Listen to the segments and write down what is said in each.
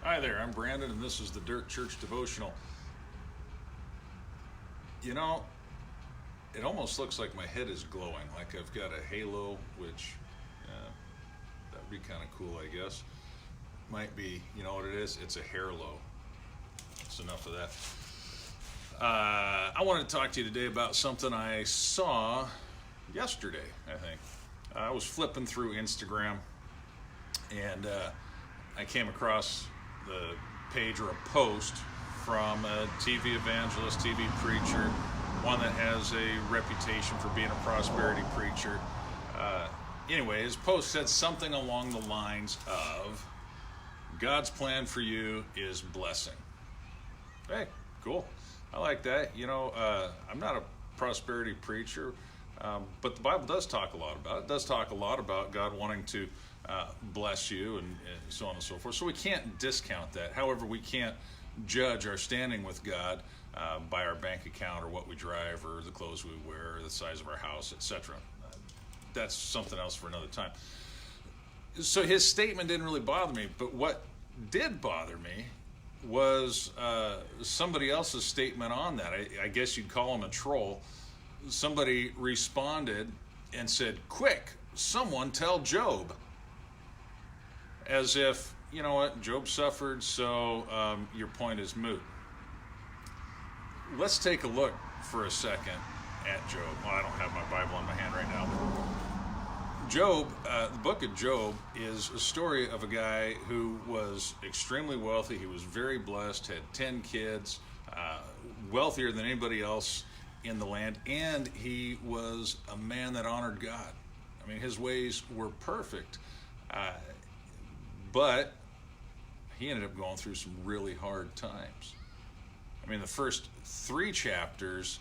Hi there, I'm Brandon, and this is the Dirt Church Devotional. You know, it almost looks like my head is glowing, like I've got a halo, which that would be kind of cool, I guess. Might be, you know what it is? It's a hair low. That's enough of that. I wanted to talk to you today about something I saw yesterday, I think. I was flipping through Instagram, and I came across the page or a post from a TV evangelist, TV preacher, one that has a reputation for being a prosperity preacher. Anyway, his post said something along the lines of, God's plan for you is blessing. Hey, cool. I like that. You know, I'm not a prosperity preacher, but the Bible does talk a lot about it. It does talk a lot about God wanting to bless you and so on and so forth. So we can't discount that. However, we can't judge our standing with God by our bank account or what we drive or the clothes we wear or the size of our house, etc. That's something else for another time. So his statement didn't really bother me, but what did bother me was somebody else's statement on that. I guess you'd call him a troll. Somebody responded and said, "Quick, someone tell Job." As if, you know what, Job suffered, so your point is moot. Let's take a look for a second at Job. Well, I don't have my Bible in my hand right now. Job, the book of Job, is a story of a guy who was extremely wealthy. He was very blessed, had 10 kids, wealthier than anybody else in the land, and he was a man that honored God. I mean, his ways were perfect. But he ended up going through some really hard times. I mean, the first 3 chapters,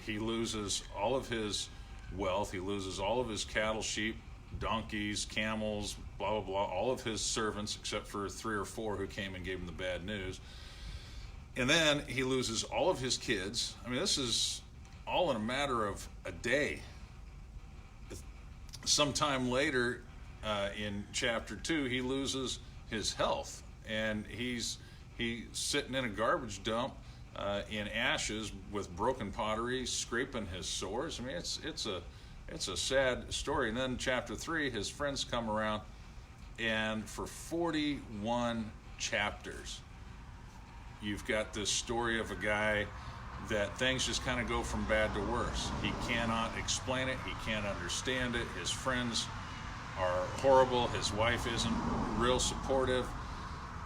he loses all of his wealth. He loses all of his cattle, sheep, donkeys, camels, blah, blah, blah, all of his servants, except for 3 or 4 who came and gave him the bad news. And then he loses all of his kids. I mean, this is all in a matter of a day. Sometime later, in chapter 2, he loses his health, and he's sitting in a garbage dump in ashes with broken pottery, scraping his sores. I mean, it's a sad story. And then chapter 3, his friends come around, and for 41 chapters, you've got this story of a guy that things just kind of go from bad to worse. He cannot explain it. He can't understand it. His friends are horrible. His wife isn't real supportive.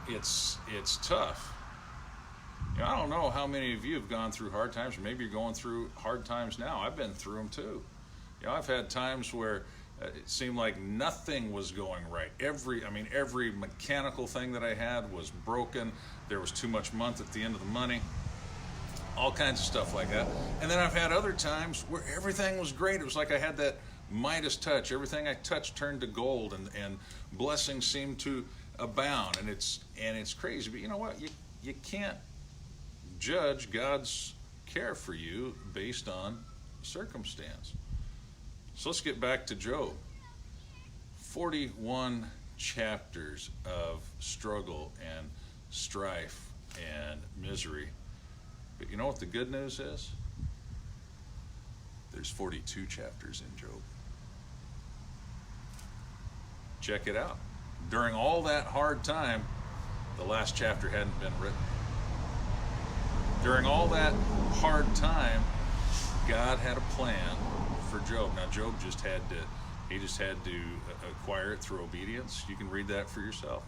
It's tough. You know, I don't know how many of you have gone through hard times, or maybe you're going through hard times now. I've been through them too. You know, I've had times where it seemed like nothing was going right. Every mechanical thing that I had was broken. There was too much month at the end of the money. All kinds of stuff like that. And then I've had other times where everything was great. It was like I had that Midas touch. Everything I touched turned to gold, and blessings seemed to abound. And it's crazy. But you know what? You can't judge God's care for you based on circumstance. So let's get back to Job. 41 chapters of struggle and strife and misery. But you know what the good news is? There's 42 chapters in Job. Check it out. During all that hard time, the last chapter hadn't been written. During all that hard time, God had a plan for Job. Now, Job just had to acquire it through obedience. You can read that for yourself.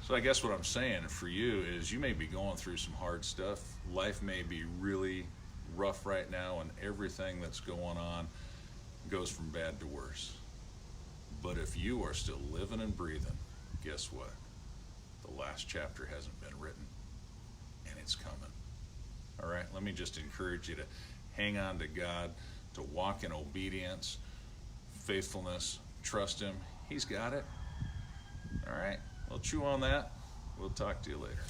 So I guess what I'm saying for you is you may be going through some hard stuff. Life may be really rough right now, and everything that's going on goes from bad to worse. But if you are still living and breathing, guess what? The last chapter hasn't been written, and it's coming. All right, let me just encourage you to hang on to God, to walk in obedience, faithfulness, trust Him. He's got it. All right, well, chew on that. We'll talk to you later.